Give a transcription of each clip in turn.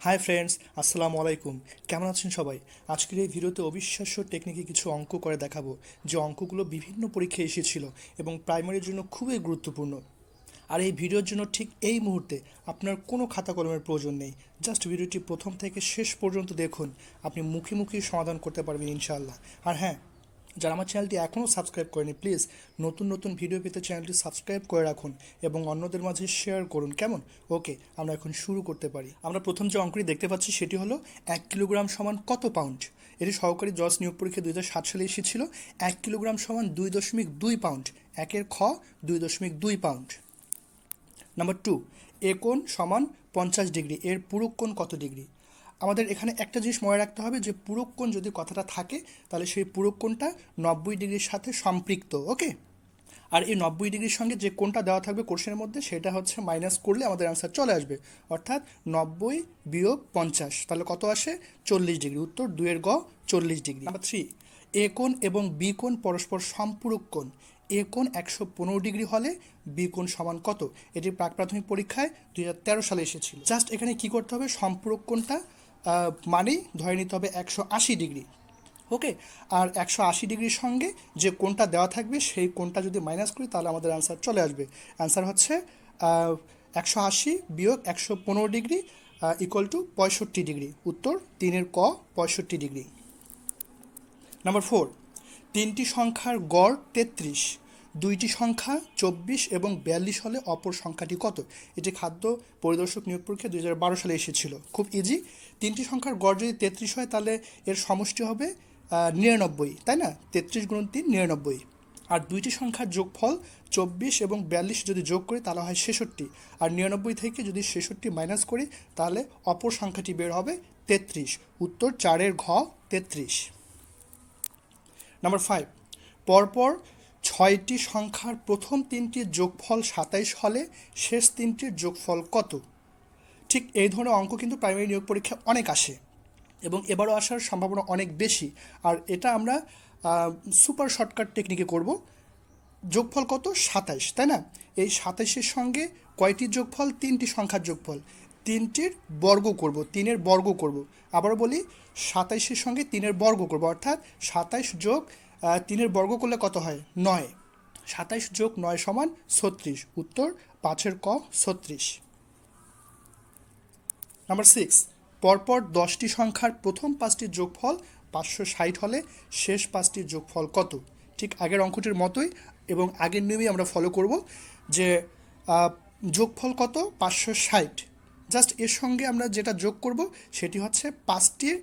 Hi friends, আসসালামু আলাইকুম। কেমন আছেন সবাই? আজকের এই ভিডিওতে অবিশ্বাস্য টেকনিকে কিছু অঙ্ক করে দেখাবো, যে অঙ্কগুলো বিভিন্ন পরীক্ষায় এসেছিল এবং প্রাইমারির জন্য খুবই গুরুত্বপূর্ণ। আর এই ভিডিওর জন্য ঠিক এই মুহূর্তে আপনার কোনো খাতা কলমের প্রয়োজন নেই। জাস্ট ভিডিওটি প্রথম থেকে শেষ পর্যন্ত দেখুন, আপনি মুখে মুখেই সমাধান করতে পারবেন ইনশাআল্লাহ। আর হ্যাঁ, যারা আমার চ্যানেলটি এখনও সাবস্ক্রাইব করেনি, প্লিজ নতুন নতুন ভিডিও পেতে চ্যানেলটি সাবস্ক্রাইব করে রাখুন এবং অন্যদের মাঝে শেয়ার করুন। কেমন? ওকে, আমরা এখন শুরু করতে পারি। আমরা প্রথম যে অঙ্কটি দেখতে পাচ্ছি সেটি হলো 1 কিলোগ্রাম সমান কত পাউন্ড। এটি সহকারী জজ নিয়োগ পরীক্ষা 2007 সালে এসেছিল। 1 কিলোগ্রাম সমান 2.2 পাউন্ড। একের খ 2.2 পাউন্ড। নাম্বার 2, এ কোণ সমান 50 ডিগ্রি, এর পূরক কোণ কত ডিগ্রি? আমাদের এখানে একটা জিনিস মনে রাখতে হবে যে পূরক কোণ যদি কথাটা থাকে তাহলে সেই পূরক কোণটা 90 ডিগ্রির সাথে সম্পৃক্ত। ওকে, আর এই 90 ডিগ্রির সঙ্গে যে কোণটা দেওয়া থাকবে কোশ্চেনের মধ্যে সেটা হচ্ছে মাইনাস করলে আমাদের অ্যান্সার চলে আসবে, অর্থাৎ 90 বিয়োগ 50, তাহলে কত আসে? 40 ডিগ্রি। উত্তর 2-এর গ 40 ডিগ্রি। নাম্বার 3, এ কোণ এবং বি কোণ পরস্পর সম্পূরক কোণ। এ কোণ 115 ডিগ্রি হলে বি কোণ সমান কত? এটি প্রাক প্রাথমিক পরীক্ষায় 2013 সালে এসেছিল। জাস্ট এখানে কি করতে হবে, সম্পূরক কোণটা মানেই ধরে নিতে হবে 180 ডিগ্রি। ওকে, আর 180 ডিগ্রির সঙ্গে যে কোণটা দেওয়া থাকবে সেই কোণটা যদি মাইনাস করি তাহলে আমাদের অ্যান্সার চলে আসবে। অ্যান্সার হচ্ছে 180 বিয়োগ 115 ডিগ্রি ইকুয়াল টু 65 ডিগ্রি। উত্তর 3-এর ক 65 ডিগ্রি। নাম্বার 4, তিনটি সংখ্যার গড় 33, দুইটি সংখ্যা 24 এবং 42 হলে অপর সংখ্যাটি কত? এটি খাদ্য পরিদর্শক নিয়োগ পরীক্ষা 2012 সালে এসেছিল। খুব ইজি। তিনটি সংখ্যার গড় যদি 33 হয় তাহলে এর সমষ্টি হবে 99, তাই না? 33 গুণন 3 99। আর দুইটি সংখ্যার যোগফল 24 এবং 42 যদি যোগ করি তাহলে হয় 66, আর 99 থেকে যদি 66 মাইনাস করি তাহলে অপর সংখ্যাটি বের হবে 33। উত্তর 4-এর ঘ 33। নাম্বার 5, পরপর 6টি সংখ্যার প্রথম তিনটির যোগফল 27 হলে শেষ তিনটির যোগফল কত? ঠিক এই ধরনের অঙ্ক কিন্তু প্রাইমারি নিয়োগ পরীক্ষা অনেক আসে এবং এবারও আসার সম্ভাবনা অনেক বেশি। আর এটা আমরা সুপার শর্টকাট টেকনিকে করব। যোগফল কত? 27, তাই না? এই 27-এর সঙ্গে কয়টির যোগফল? তিনটি সংখ্যার যোগফল। তিনটির বর্গ করব, 3-এর বর্গ করব। আবারও বলি, 27-এর সঙ্গে 3-এর বর্গ করব, অর্থাৎ 27 যোগ 3-এর বর্গ করলে কত হয়? 9। 27 যোগ 9 সমান 36। উত্তর 5-এর ক 36। নাম্বার 6, পরপর 10টি সংখ্যার প্রথম 5টির যোগফল 560 হলে শেষ 5টির যোগফল কত? ঠিক আগের অঙ্কটির মতোই এবং আগের নিয়মেই আমরা ফলো করব যে যোগফল কত? 560। জাস্ট এর সঙ্গে আমরা যেটা যোগ করব সেটি হচ্ছে 5টির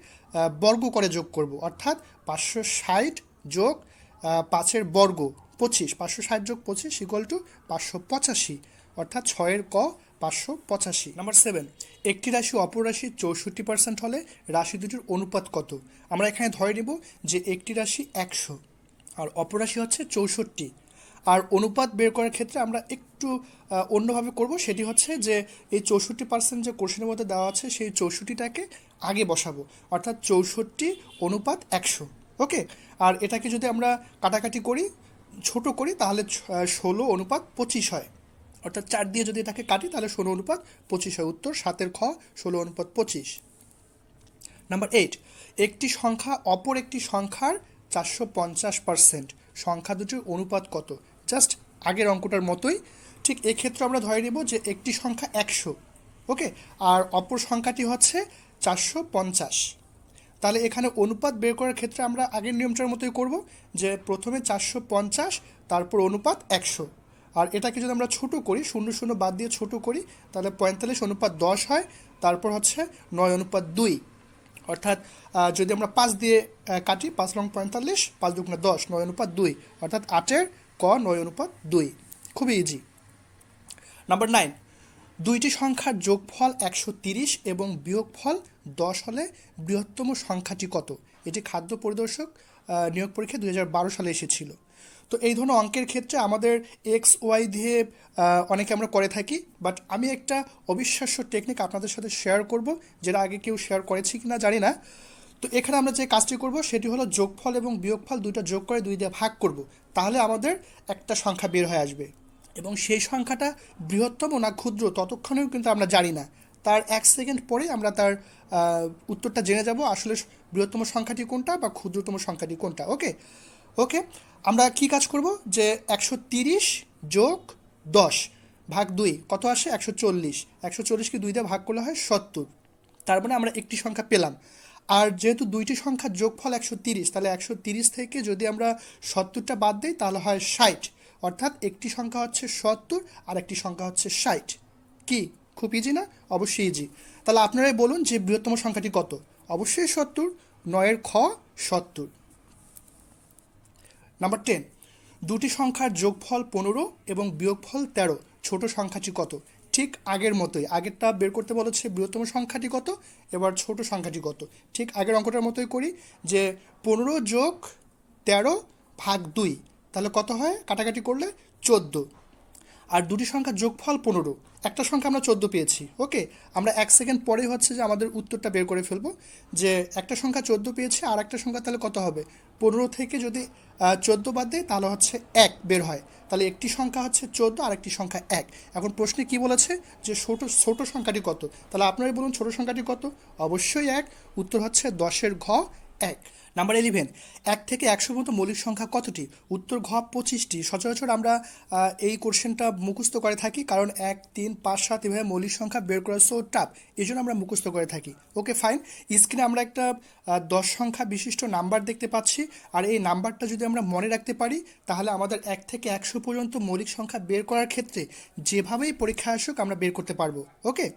বর্গ করে যোগ করব, অর্থাৎ 560 যোগ 5-এর বর্গ 25। 560 যোগ 25 ইকুয়াল টু 585, অর্থাৎ 6-এর ক 585। নাম্বার 7, একটি রাশি অপর রাশি 64% হলে রাশি দুটির অনুপাত কত? আমরা এখানে ধরে নেব যে একটি রাশি 100 আর অপর রাশি হচ্ছে 64। আর অনুপাত বের করার ক্ষেত্রে আমরা একটু অন্যভাবে করব, সেটি হচ্ছে যে এই 64% যে কোশ্চেনের মধ্যে দেওয়া আছে সেই 64টাকে আগে বসাবো, অর্থাৎ 64 অনুপাত 100। ওকে, আর এটাকে যদি আমরা কাটাকাটি করি, ছোট করি, তাহলে 16 অনুপাত 25 হয়, অর্থাৎ 4 দিয়ে যদি এটাকে কাটি তাহলে 16 অনুপাত 25 হয়। উত্তর 7-এর খ 16 অনুপাত 25। নাম্বার 8, একটি সংখ্যা অপর একটি সংখ্যার 450%, সংখ্যা দুটির অনুপাত কত? জাস্ট আগের অঙ্কটার মতোই। ঠিক এক্ষেত্রে আমরা ধরে নেব যে একটি সংখ্যা 100, ওকে, আর অপর সংখ্যাটি হচ্ছে 450। তাহলে এখানে অনুপাত বের করার ক্ষেত্রে আমরা আগের নিয়মটার মতোই করব, যে প্রথমে 450 তারপর অনুপাত 100। আর এটাকে যদি আমরা ছোটো করি, 0 বাদ দিয়ে ছোটো করি, তাহলে 45 অনুপাত 10 হয়, তারপর হচ্ছে 9 অনুপাত 2, অর্থাৎ যদি আমরা 5 দিয়ে কাটি, 5 লং 45, 5 দুগুণে 10, 9 অনুপাত 2, অর্থাৎ 8-এর ক 9 অনুপাত 2। খুবই ইজি। নাম্বার 9, দুইটি সংখ্যার যোগফল 130 এবং বিয়োগফল 10 হলে বৃহত্তম সংখ্যাটি কত? এটি খাদ্য পরিদর্শক নিয়োগ পরীক্ষা 2012 সালে এসেছিল। তো এই ধরনের অঙ্কের ক্ষেত্রে আমাদের এক্স ওয়াই দিয়ে অনেকে আমরা করে থাকি, বাট আমি একটা অবিশ্বাস্য টেকনিক আপনাদের সাথে শেয়ার করব, যেটা আগে কেউ শেয়ার করেছি কি না জানি না। তো এখানে আমরা যে কাজটি করব সেটি হলো যোগফল এবং বিয়োগফল দুইটা যোগ করে 2 দিয়ে ভাগ করব, তাহলে আমাদের একটা সংখ্যা বের হয়ে আসবে এবং সেই সংখ্যাটা বৃহত্তম না ক্ষুদ্র ততক্ষণেও কিন্তু আমরা জানি না। তার 1 সেকেন্ড পরে আমরা তার উত্তরটা জেনে যাব আসলে বৃহত্তম সংখ্যাটি কোনটা বা ক্ষুদ্রতম সংখ্যাটি কোনটা। ওকে ওকে আমরা কি কাজ করব যে 130 যোগ 10 ভাগ 2 কত আসে 140। 140কে 2 দিয়ে ভাগ করলে হয় 70। তার মানে আমরা একটি সংখ্যা পেলাম। আর যেহেতু দুইটি সংখ্যার যোগফল 130, তাহলে 130 থেকে যদি আমরা 70টা বাদ দিই তাহলে হয় 60। অর্থাৎ একটি সংখ্যা হচ্ছে 70 আর একটি সংখ্যা হচ্ছে 60। কি খুব ইজি না? অবশ্যই ইজি। তাহলে আপনারাই বলুন যে বৃহত্তম সংখ্যাটি কত? অবশ্যই 70। 9 খ 70। নাম্বার 10, দুটি সংখ্যার যোগফল 15 এবং বিয়োগফল 13, ছোট সংখ্যাটি কত? ঠিক আগের মতোই, আগেরটা বের করতে বলেছে বৃহত্তম সংখ্যাটি কত, এবার ছোট সংখ্যাটি কত। ঠিক আগের অঙ্কটার মতোই করি যে 15 যোগ 13 ভাগ 2, তাহলে কত হয় কাটাকাটি করলে 14। আর দুটি সংখ্যার যোগফল 15, একটা সংখ্যা আমরা 14 পেয়েছি। ওকে, আমরা 1 সেকেন্ড পরেই হচ্ছে যে আমাদের উত্তরটা বের করে ফেলবো যে একটা সংখ্যা 14 পেয়েছি আর একটা সংখ্যা তাহলে কত হবে। 15 থেকে যদি 14 বাদ দেয় তাহলে হচ্ছে 1 বের হয়। তাহলে একটি সংখ্যা হচ্ছে 14 আর একটি সংখ্যা 1। এখন প্রশ্নে কি বলেছে যে ছোট সংখ্যাটি কত, তাহলে আপনারাই বলুন ছোট সংখ্যাটি কত। অবশ্যই 1। উত্তর হচ্ছে 10 ঘ 1। নাম্বার 11, 1 থেকে 100 পর্যন্ত মৌলিক সংখ্যা কতটি? উত্তর ঘ 25টি। সচরাচর আমরা এই কোশ্চেনটা মুখস্থ করে থাকি, কারণ 1, 3, 5, 7 এভাবে মৌলিক সংখ্যা বের করা সো টাফ, এই জন্য আমরা মুখস্থ করে থাকি। Okay fine. স্ক্রিনে আমরা একটা 10 সংখ্যা বিশিষ্ট নাম্বার দেখতে পাচ্ছি, আর এই নাম্বারটা যদি আমরা মনে রাখতে পারি তাহলে আমাদের 1 থেকে 100 পর্যন্ত মৌলিক সংখ্যা বের করার ক্ষেত্রে যেভাবেই পরীক্ষা আসুক আমরা বের করতে পারবো। ওকে,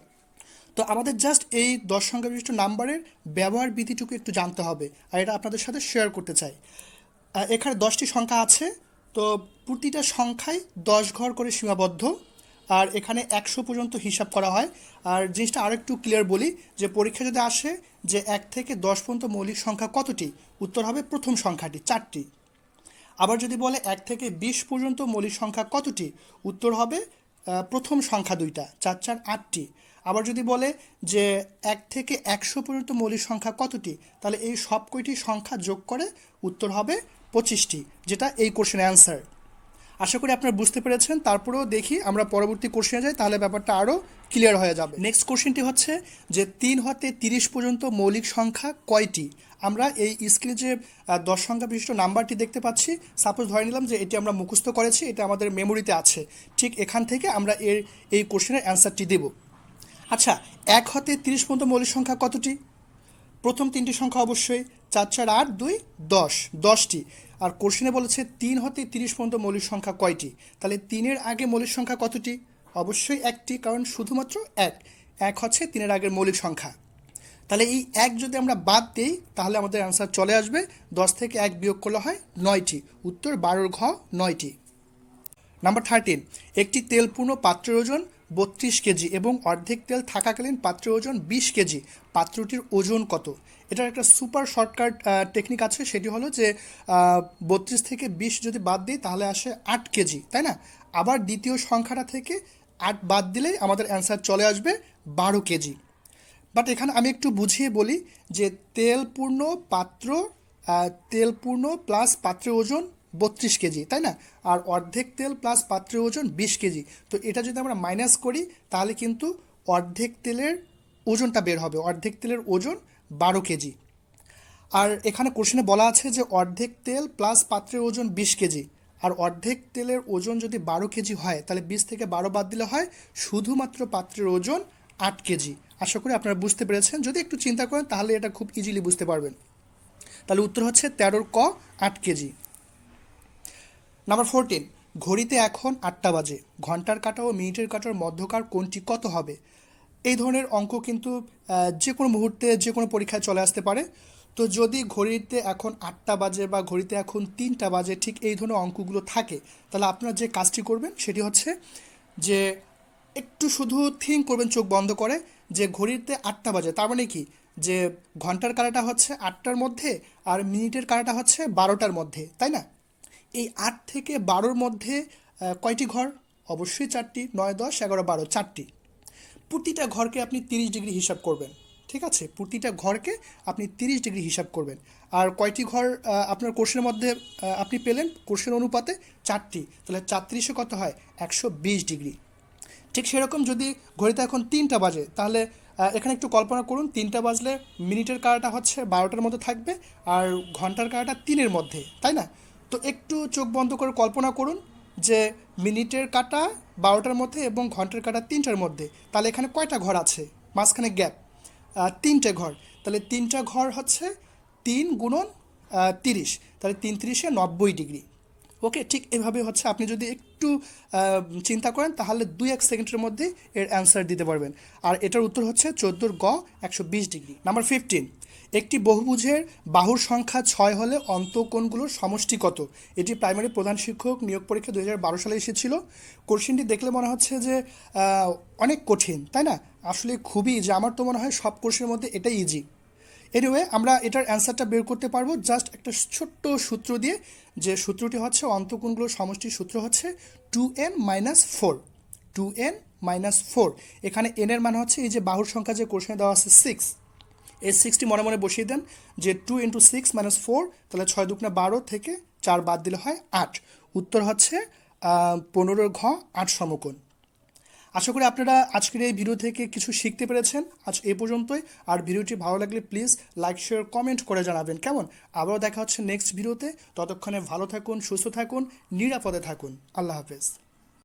তো আমাদের জাস্ট এই 10 সংখ্যা বিশিষ্ট নাম্বারের ব্যবহার বিধিটুকু একটু জানতে হবে, আর এটা আপনাদের সাথে শেয়ার করতে চাই। এখানে 10টি সংখ্যা আছে, তো প্রতিটা সংখ্যায় 10 ঘর করে সীমাবদ্ধ, আর এখানে 100 পর্যন্ত হিসাব করা হয়। আর জিনিসটা আরও একটু ক্লিয়ার বলি যে পরীক্ষা যদি আসে যে 1 থেকে 10 পর্যন্ত মৌলিক সংখ্যা কতটি, উত্তর হবে প্রথম সংখ্যাটি 4টি। আবার যদি বলে 1 থেকে 20 পর্যন্ত মৌলিক সংখ্যা কতটি, উত্তর হবে প্রথম সংখ্যা 2টা, 4 4 8টি। আবার যদি বলে যে 1 থেকে 100 পর্যন্ত মৌলিক সংখ্যা কতটি, তাহলে এই সব কয়টি সংখ্যা যোগ করে উত্তর হবে 25টি, যেটা এই কোশ্চেনের অ্যান্সার। আশা করি আপনারা বুঝতে পেরেছেন। তারপরেও দেখি আমরা পরবর্তী কোশ্চেনে যাই, তাহলে ব্যাপারটা আরও ক্লিয়ার হয়ে যাবে। নেক্সট কোশ্চেনটি হচ্ছে যে 3 হতে 30 পর্যন্ত মৌলিক সংখ্যা কয়টি? আমরা এই স্ক্রিনে যে 10 সংখ্যা বিশিষ্ট নাম্বারটি দেখতে পাচ্ছি, সাপোজ ধরে নিলাম যে এটি আমরা মুখস্থ করেছি, এটা আমাদের মেমোরিতে আছে। ঠিক এখান থেকে আমরা এই কোশ্চেনের অ্যান্সারটি দেব। আচ্ছা, 1 হতে 30 পর্যন্ত মৌলিক সংখ্যা কতটি? প্রথম 3টি সংখ্যা অবশ্যই 4 4 8 2 10, 10টি। আর কোশ্চেনে বলেছে 3 হতে 30 পর্যন্ত মৌলিক সংখ্যা কয়টি, তাহলে 3-এর আগে মৌলিক সংখ্যা কতটি? অবশ্যই 1টি, কারণ শুধুমাত্র 1 হচ্ছে 3-এর আগের মৌলিক সংখ্যা। তাহলে এই 1 যদি আমরা বাদ দিই তাহলে আমাদের অ্যান্সার চলে আসবে 10 থেকে 1 বিয়োগ করলে হয় 9টি। উত্তর 12 ঘ 9টি। নাম্বার 13, একটি তেলপূর্ণ পাত্রের ওজন 32 কেজি এবং অর্ধেক তেল থাকাকালীন পাত্রের ওজন 20 কেজি। পাত্রটির ওজন কত? এটার একটা সুপার শর্টকাট টেকনিক আছে, সেটি হলো যে 32 থেকে 20 যদি বাদ দিই তাহলে আসে 8 কেজি, তাই না? আবার দ্বিতীয় সংখ্যাটা থেকে 8 বাদ দিলেই আমাদের অ্যান্সার চলে আসবে 12 কেজি। বাট এখানে আমি একটু বুঝিয়ে বলি যে তেলপূর্ণ প্লাস পাত্রের ওজন 32 কেজি, তাই না? আর অর্ধেক তেল প্লাস পাত্রের ওজন 20 কেজি। তো এটা যদি আমরা মাইনাস করি তাহলে কিন্তু অর্ধেক তেলের ওজনটা বের হবে। অর্ধেক তেলের ওজন 12 কেজি। আর এখানে কোশ্চেনে বলা আছে যে অর্ধেক তেল প্লাস পাত্রের ওজন 20 কেজি, আর অর্ধেক তেলের ওজন যদি 12 কেজি হয় তাহলে 20 থেকে 12 বাদ দিলে হয় শুধুমাত্র পাত্রের ওজন 8 কেজি। আশা করি আপনারা বুঝতে পেরেছেন। যদি একটু চিন্তা করেন তাহলে এটা খুব ইজিলি বুঝতে পারবেন। তাহলে উত্তর হচ্ছে 13 ক 8 কেজি। নাম্বার 14, ঘড়িতে এখন 8টা বাজে, ঘন্টার কাঁটা ও মিনিটের কাঁটার মধ্যকার কোণটি কত হবে? এই ধরনের অঙ্ক কিন্তু যে কোনো মুহূর্তে যে কোনো পরীক্ষায় চলে আসতে পারে। তো যদি ঘড়িতে এখন 8টা বাজে বা ঘড়িতে এখন 3টা বাজে, ঠিক এই ধরনের অঙ্কগুলো থাকে, তাহলে আপনারা যে কাজটি করবেন সেটি হচ্ছে যে একটু শুধু থিঙ্ক করবেন চোখ বন্ধ করে যে ঘড়িতে 8টা বাজে, তার মানে কি যে ঘন্টার কাঁটাটা হচ্ছে 8টার মধ্যে আর মিনিটের কাঁটাটা হচ্ছে 12টার মধ্যে, তাই না? এই 8 থেকে 12র মধ্যে কয়টি ঘর? অবশ্যই 4টি। 9 10 11 12, 4টি। প্রতিটা ঘরকে আপনি 30 ডিগ্রি হিসাব করবেন, ঠিক আছে? প্রতিটা ঘরকে আপনি 30 ডিগ্রি হিসাব করবেন। আর কয়টি ঘর আপনার কোশ্চেনের মধ্যে আপনি পেলেন কোশ্চেন অনুপাতে? 4টি। তাহলে 34 কত হয়? 120 ডিগ্রি। ঠিক সেরকম যদি ঘড়িতে এখন 3টা বাজে, তাহলে এখানে একটু কল্পনা করুন 3টা বাজলে মিনিটের কাঁটাটা হচ্ছে 12টার মধ্যে থাকবে আর ঘন্টার কাঁটাটা 3-এর মধ্যে, তাই না? তো একটু চোখ বন্ধ করে কল্পনা করুন যে মিনিটের কাঁটা 12টার মধ্যে এবং ঘন্টার কাঁটা 3টার মধ্যে, তাহলে এখানে কয়টা ঘর আছে, মাঝখানে গ্যাপ 3টে ঘর। তাহলে 3টা ঘর হচ্ছে 3 × 30, তাহলে 3 × 30 = 90 ডিগ্রি। ওকে, ঠিক এভাবে হচ্ছে আপনি যদি একটু চিন্তা করেন তাহলে 2-1 সেকেন্ডের মধ্যে এর অ্যান্সার দিতে পারবেন। আর এটার উত্তর হচ্ছে 14 গ 120 ডিগ্রি। নাম্বার 15, একটি বহুভুজের বাহুর সংখ্যা 6 হলে অন্তঃকোণগুলোর সমষ্টি কত? এটি প্রাইমারি প্রধান শিক্ষক নিয়োগ পরীক্ষা 2012 সালে এসেছিল। কোশ্চেনটি দেখলে মনে হচ্ছে যে অনেক কঠিন, তাই না? আসলে খুবই ইজি, আমার তো মনে হয় সব কোর্সের মধ্যে এটাই ইজি। এনিওয়ে, আমরা এটার অ্যান্সারটা বের করতে পারবো জাস্ট একটা ছোট্ট সূত্র দিয়ে, যে সূত্রটি হচ্ছে অন্তঃকোণগুলোর সমষ্টির সূত্র হচ্ছে 2n-4। 2n-4, এখানে n এর মান হচ্ছে এই যে বাহুর সংখ্যা যে কোশ্চেনে দেওয়া আছে 6, এই 6টি মনে মনে বসিয়ে দেন যে 2 × 6 - 4, তাহলে 6 × 2 = 12 থেকে 4 বাদ দিলে হয় 8। উত্তর হচ্ছে 15 ঘ 8 সমকোণ। আশা করি আপনারা আজকের এই ভিডিও থেকে কিছু শিখতে পেরেছেন। আজ এই পর্যন্তই। আর ভিডিওটি ভালো লাগলে প্লিজ লাইক, শেয়ার, কমেন্ট করে জানাবেন, কেমন? আবারও দেখা হচ্ছে নেক্সট ভিডিওতে। ততক্ষণে ভালো থাকুন, সুস্থ থাকুন, নিরাপদে থাকুন। আল্লাহ হাফেজ।